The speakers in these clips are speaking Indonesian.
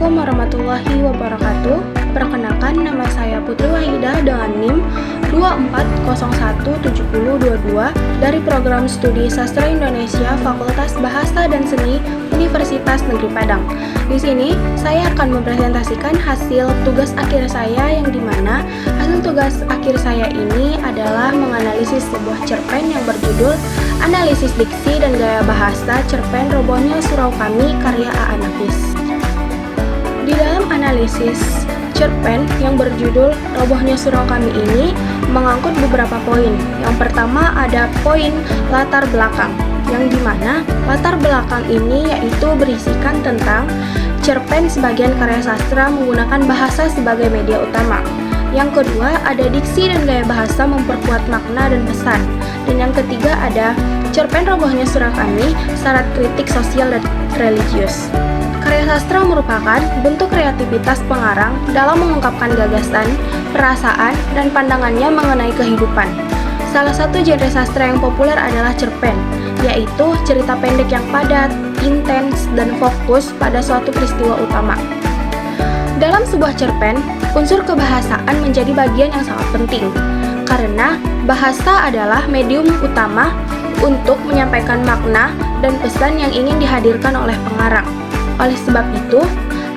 Assalamualaikum warahmatullahi wabarakatuh. Perkenalkan, nama saya Putri Wahidah dengan NIM 24017022 dari Program Studi Sastra Indonesia Fakultas Bahasa dan Seni Universitas Negeri Padang. Di sini saya akan mempresentasikan hasil tugas akhir saya, yang dimana hasil tugas akhir saya ini adalah menganalisis sebuah cerpen yang berjudul Analisis Diksi dan Gaya Bahasa Cerpen Robohnya Surau Kami karya A.A. Nafis. Di dalam analisis cerpen yang berjudul Robohnya Surau Kami ini mengangkut beberapa poin. Yang pertama ada poin latar belakang, yang dimana latar belakang ini yaitu berisikan tentang cerpen sebagian karya sastra menggunakan bahasa sebagai media utama. Yang kedua ada diksi dan gaya bahasa memperkuat makna dan pesan. Dan yang ketiga ada cerpen Robohnya Surau Kami, syarat kritik sosial dan religius. Karya sastra merupakan bentuk kreativitas pengarang dalam mengungkapkan gagasan, perasaan, dan pandangannya mengenai kehidupan. Salah satu genre sastra yang populer adalah cerpen, yaitu cerita pendek yang padat, intens, dan fokus pada suatu peristiwa utama. Dalam sebuah cerpen, unsur kebahasaan menjadi bagian yang sangat penting, karena bahasa adalah medium utama untuk menyampaikan makna dan pesan yang ingin dihadirkan oleh pengarang. Oleh sebab itu,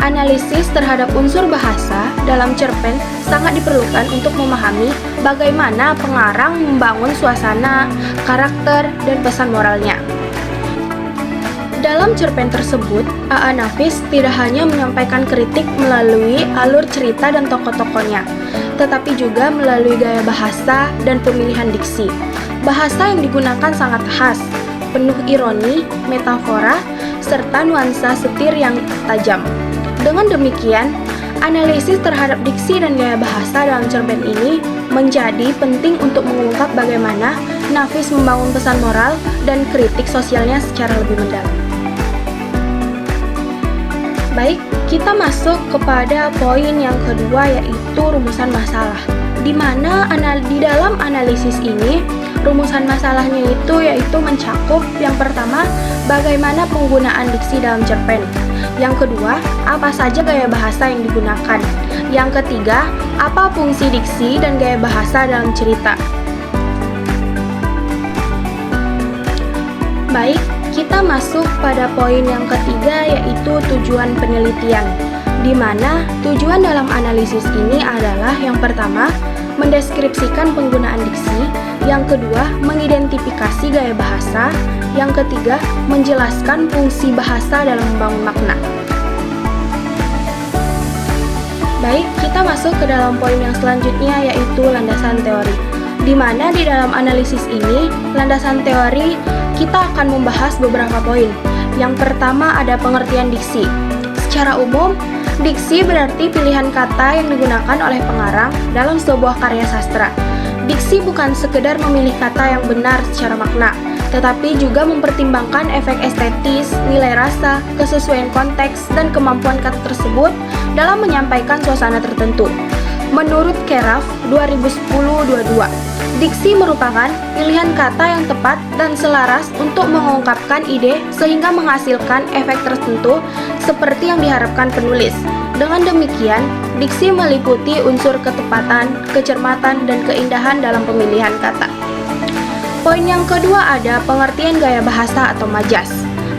analisis terhadap unsur bahasa dalam cerpen sangat diperlukan untuk memahami bagaimana pengarang membangun suasana, karakter, dan pesan moralnya. Dalam cerpen tersebut, A.A. Nafis tidak hanya menyampaikan kritik melalui alur cerita dan tokoh-tokohnya, tetapi juga melalui gaya bahasa dan pemilihan diksi. Bahasa yang digunakan sangat khas, penuh ironi, metafora, serta nuansa setir yang tajam. Dengan demikian, analisis terhadap diksi dan gaya bahasa dalam cerpen ini menjadi penting untuk mengungkap bagaimana Nafis membangun pesan moral dan kritik sosialnya secara lebih mendalam. Baik, kita masuk kepada poin yang kedua, yaitu rumusan masalah. Di mana di dalam analisis ini, rumusan masalahnya itu yaitu mencakup yang pertama, bagaimana penggunaan diksi dalam cerpen. Yang kedua, apa saja gaya bahasa yang digunakan. Yang ketiga, apa fungsi diksi dan gaya bahasa dalam cerita. Baik, kita masuk pada poin yang ketiga, yaitu tujuan penelitian. Di mana tujuan dalam analisis ini adalah yang pertama, mendeskripsikan penggunaan diksi, yang kedua, mengidentifikasi gaya bahasa, yang ketiga, menjelaskan fungsi bahasa dalam membangun makna. Baik, kita masuk ke dalam poin yang selanjutnya, yaitu landasan teori. Di mana di dalam analisis ini, landasan teori kita akan membahas beberapa poin. Yang pertama ada pengertian diksi. Secara umum, diksi berarti pilihan kata yang digunakan oleh pengarang dalam sebuah karya sastra. Diksi bukan sekedar memilih kata yang benar secara makna, tetapi juga mempertimbangkan efek estetis, nilai rasa, kesesuaian konteks, dan kemampuan kata tersebut dalam menyampaikan suasana tertentu. Menurut Keraf 2010-22, diksi merupakan pilihan kata yang tepat dan selaras untuk mengungkapkan ide sehingga menghasilkan efek tertentu seperti yang diharapkan penulis. Dengan demikian, diksi meliputi unsur ketepatan, kecermatan, dan keindahan dalam pemilihan kata. Poin yang kedua ada pengertian gaya bahasa atau majas.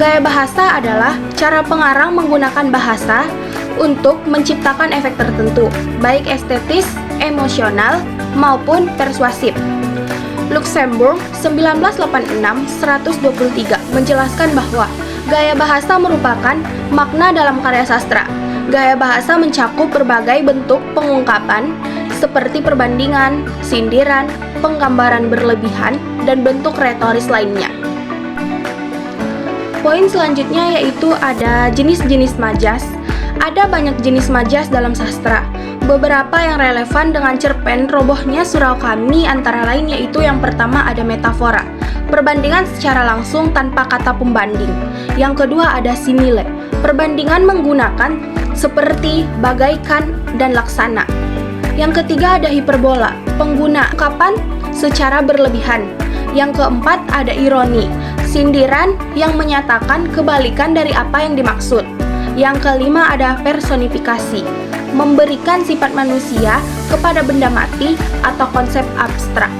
Gaya bahasa adalah cara pengarang menggunakan bahasa untuk menciptakan efek tertentu, baik estetis, emosional, maupun persuasif. Luxemburg 1986-123 menjelaskan bahwa gaya bahasa merupakan makna dalam karya sastra. Gaya bahasa mencakup berbagai bentuk pengungkapan seperti perbandingan, sindiran, penggambaran berlebihan, dan bentuk retoris lainnya. Poin selanjutnya yaitu ada jenis-jenis majas. Ada banyak jenis majas dalam sastra. Beberapa yang relevan dengan cerpen Robohnya Surau Kami antara lain yaitu yang pertama ada metafora, perbandingan secara langsung tanpa kata pembanding. Yang kedua ada simile, perbandingan menggunakan seperti, bagaikan, dan laksana. Yang ketiga ada hiperbola, pengguna ungkapan secara berlebihan. Yang keempat ada ironi, sindiran yang menyatakan kebalikan dari apa yang dimaksud. Yang kelima ada personifikasi, memberikan sifat manusia kepada benda mati atau konsep abstrak.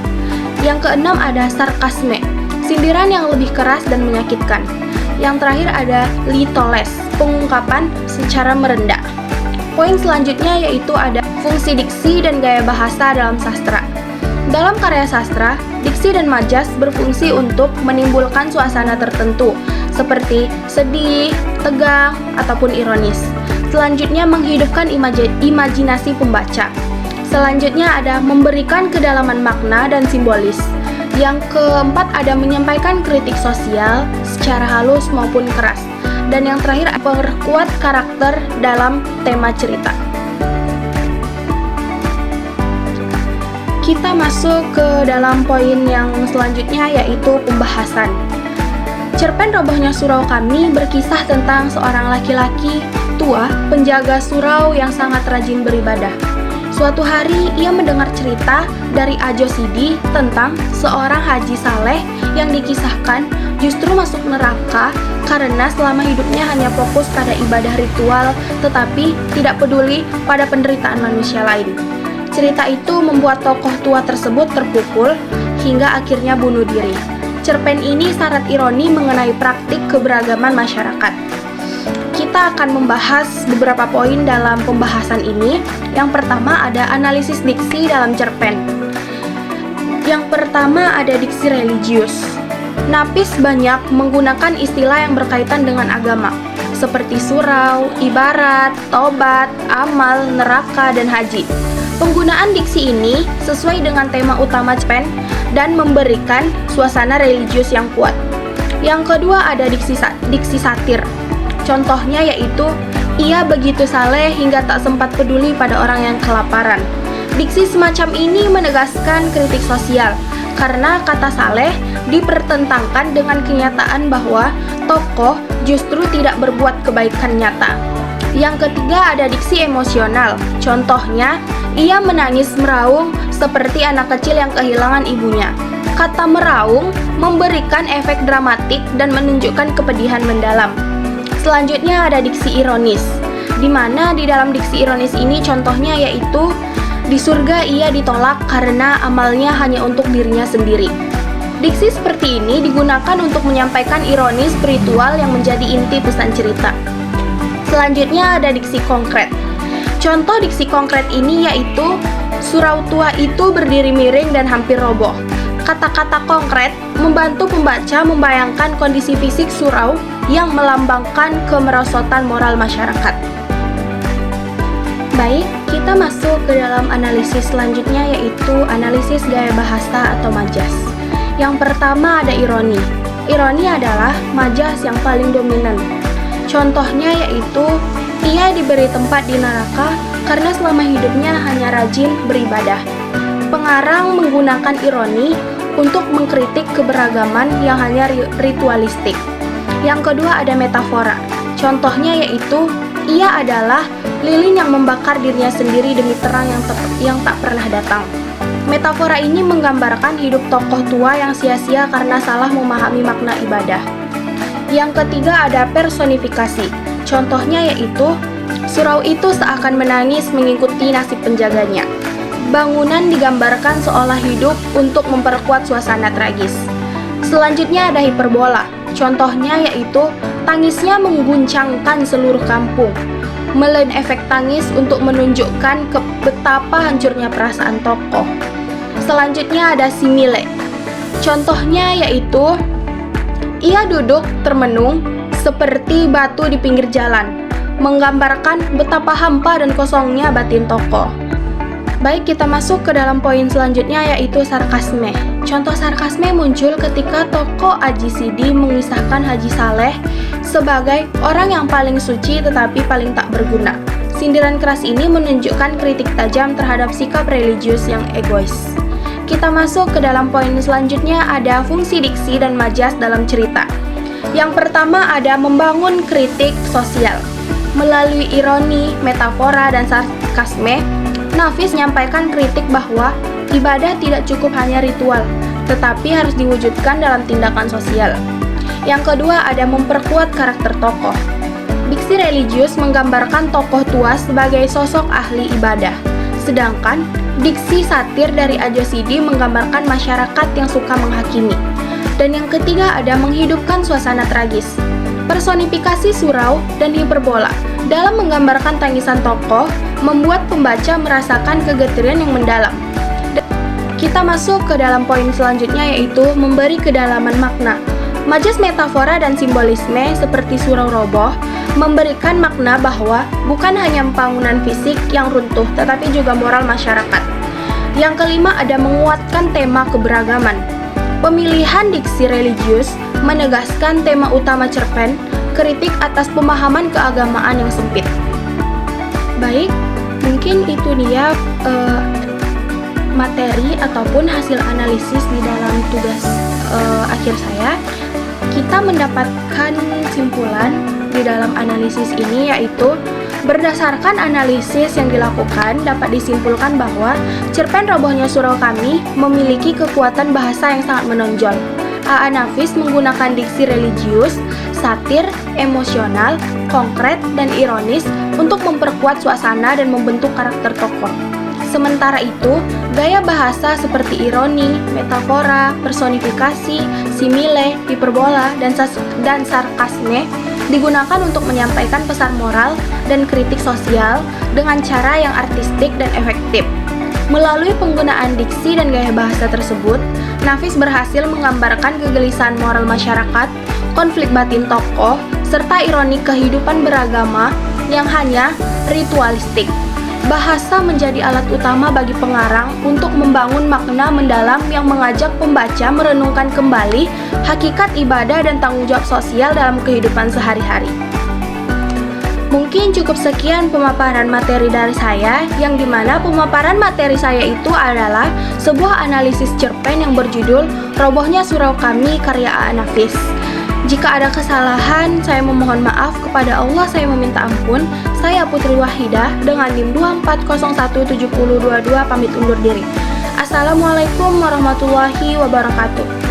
Yang keenam ada sarkasme, sindiran yang lebih keras dan menyakitkan. Yang terakhir ada litoles, pengungkapan secara merendah. Poin selanjutnya yaitu ada fungsi diksi dan gaya bahasa dalam sastra. Dalam karya sastra, diksi dan majas berfungsi untuk menimbulkan suasana tertentu, seperti sedih, tegang, ataupun ironis. Selanjutnya menghidupkan imajinasi pembaca. Selanjutnya ada memberikan kedalaman makna dan simbolis. Yang keempat ada menyampaikan kritik sosial secara halus maupun keras. Dan yang terakhir, memperkuat karakter dalam tema cerita. Kita masuk ke dalam poin yang selanjutnya yaitu pembahasan. Cerpen Robohnya Surau Kami berkisah tentang seorang laki-laki tua penjaga surau yang sangat rajin beribadah. Suatu hari ia mendengar cerita dari Ajo Sidi tentang seorang Haji Saleh yang dikisahkan justru masuk neraka karena selama hidupnya hanya fokus pada ibadah ritual tetapi tidak peduli pada penderitaan manusia lain. Cerita itu membuat tokoh tua tersebut terpukul hingga akhirnya bunuh diri. Cerpen ini syarat ironi mengenai praktik keberagaman masyarakat. Kita akan membahas beberapa poin dalam pembahasan ini. Yang pertama ada analisis diksi dalam cerpen. Yang pertama ada diksi religius. Napis banyak menggunakan istilah yang berkaitan dengan agama, seperti surau, ibarat, tobat, amal, neraka, dan haji. Penggunaan diksi ini sesuai dengan tema utama cerpen dan memberikan suasana religius yang kuat. Yang kedua ada diksi satir. Contohnya yaitu, ia begitu saleh hingga tak sempat peduli pada orang yang kelaparan. Diksi semacam ini menegaskan kritik sosial, karena kata saleh dipertentangkan dengan kenyataan bahwa tokoh justru tidak berbuat kebaikan nyata. Yang ketiga ada diksi emosional. Contohnya, ia menangis meraung seperti anak kecil yang kehilangan ibunya. Kata meraung memberikan efek dramatik dan menunjukkan kepedihan mendalam. Selanjutnya ada diksi ironis, di mana di dalam diksi ironis ini contohnya yaitu, di surga ia ditolak karena amalnya hanya untuk dirinya sendiri. Diksi seperti ini digunakan untuk menyampaikan ironi spiritual yang menjadi inti pesan cerita. Selanjutnya ada diksi konkret. Contoh diksi konkret ini yaitu, surau tua itu berdiri miring dan hampir roboh. Kata-kata konkret membantu pembaca membayangkan kondisi fisik surau yang melambangkan kemerosotan moral masyarakat. Baik, kita masuk ke dalam analisis selanjutnya yaitu analisis gaya bahasa atau majas. Yang pertama ada ironi. Ironi adalah majas yang paling dominan. Contohnya yaitu, ia diberi tempat di neraka karena selama hidupnya hanya rajin beribadah. Pengarang menggunakan ironi untuk mengkritik keberagaman yang hanya ritualistik. Yang kedua ada metafora. Contohnya yaitu, ia adalah lilin yang membakar dirinya sendiri demi terang yang tak pernah datang. Metafora ini menggambarkan hidup tokoh tua yang sia-sia karena salah memahami makna ibadah. Yang ketiga ada personifikasi. Contohnya yaitu, surau itu seakan menangis mengikuti nasib penjaganya. Bangunan digambarkan seolah hidup untuk memperkuat suasana tragis. Selanjutnya ada hiperbola. Contohnya yaitu, tangisnya mengguncangkan seluruh kampung. Melain efek tangis untuk menunjukkan betapa hancurnya perasaan tokoh. Selanjutnya ada simile. Contohnya yaitu, ia duduk termenung seperti batu di pinggir jalan, menggambarkan betapa hampa dan kosongnya batin tokoh. Baik, kita masuk ke dalam poin selanjutnya yaitu sarkasme. Contoh sarkasme muncul ketika tokoh Aji Sidi mengisahkan Haji Saleh sebagai orang yang paling suci tetapi paling tak berguna. Sindiran keras ini menunjukkan kritik tajam terhadap sikap religius yang egois. Kita masuk ke dalam poin selanjutnya ada fungsi diksi dan majas dalam cerita. Yang pertama ada membangun kritik sosial. Melalui ironi, metafora, dan sarkasme, Nafis menyampaikan kritik bahwa ibadah tidak cukup hanya ritual, tetapi harus diwujudkan dalam tindakan sosial. Yang kedua ada memperkuat karakter tokoh. Diksi religius menggambarkan tokoh tua sebagai sosok ahli ibadah. Sedangkan diksi satir dari Ajo Sidi menggambarkan masyarakat yang suka menghakimi. Dan yang ketiga ada menghidupkan suasana tragis. Personifikasi surau dan hiperbola dalam menggambarkan tangisan tokoh membuat pembaca merasakan kegetirian yang mendalam. Kita masuk ke dalam poin selanjutnya, yaitu memberi kedalaman makna. Majas metafora dan simbolisme seperti surau roboh memberikan makna bahwa bukan hanya bangunan fisik yang runtuh, tetapi juga moral masyarakat. Yang kelima ada menguatkan tema keberagaman. Pemilihan diksi religius menegaskan tema utama cerpen, kritik atas pemahaman keagamaan yang sempit. Baik, mungkin itu dia materi ataupun hasil analisis di dalam tugas akhir saya. Kita mendapatkan simpulan di dalam analisis ini, yaitu berdasarkan analisis yang dilakukan dapat disimpulkan bahwa cerpen Robohnya Surau Kami memiliki kekuatan bahasa yang sangat menonjol. A.A. Nafis menggunakan diksi religius, satir, emosional, konkret, dan ironis untuk memperkuat suasana dan membentuk karakter tokoh. Sementara itu, gaya bahasa seperti ironi, metafora, personifikasi, simile, hiperbola, dan sarkasme digunakan untuk menyampaikan pesan moral dan kritik sosial dengan cara yang artistik dan efektif. Melalui penggunaan diksi dan gaya bahasa tersebut, Nafis berhasil menggambarkan kegelisahan moral masyarakat, konflik batin tokoh, serta ironi kehidupan beragama yang hanya ritualistik. Bahasa menjadi alat utama bagi pengarang untuk membangun makna mendalam yang mengajak pembaca merenungkan kembali hakikat ibadah dan tanggung jawab sosial dalam kehidupan sehari-hari. Mungkin cukup sekian pemaparan materi dari saya, yang dimana pemaparan materi saya itu adalah sebuah analisis cerpen yang berjudul Robohnya Surau Kami karya A.A. Nafis. Jika ada kesalahan, saya memohon maaf kepada Allah, saya meminta ampun. Saya Putri Wahidah dengan NIM 24017022 pamit undur diri. Assalamualaikum warahmatullahi wabarakatuh.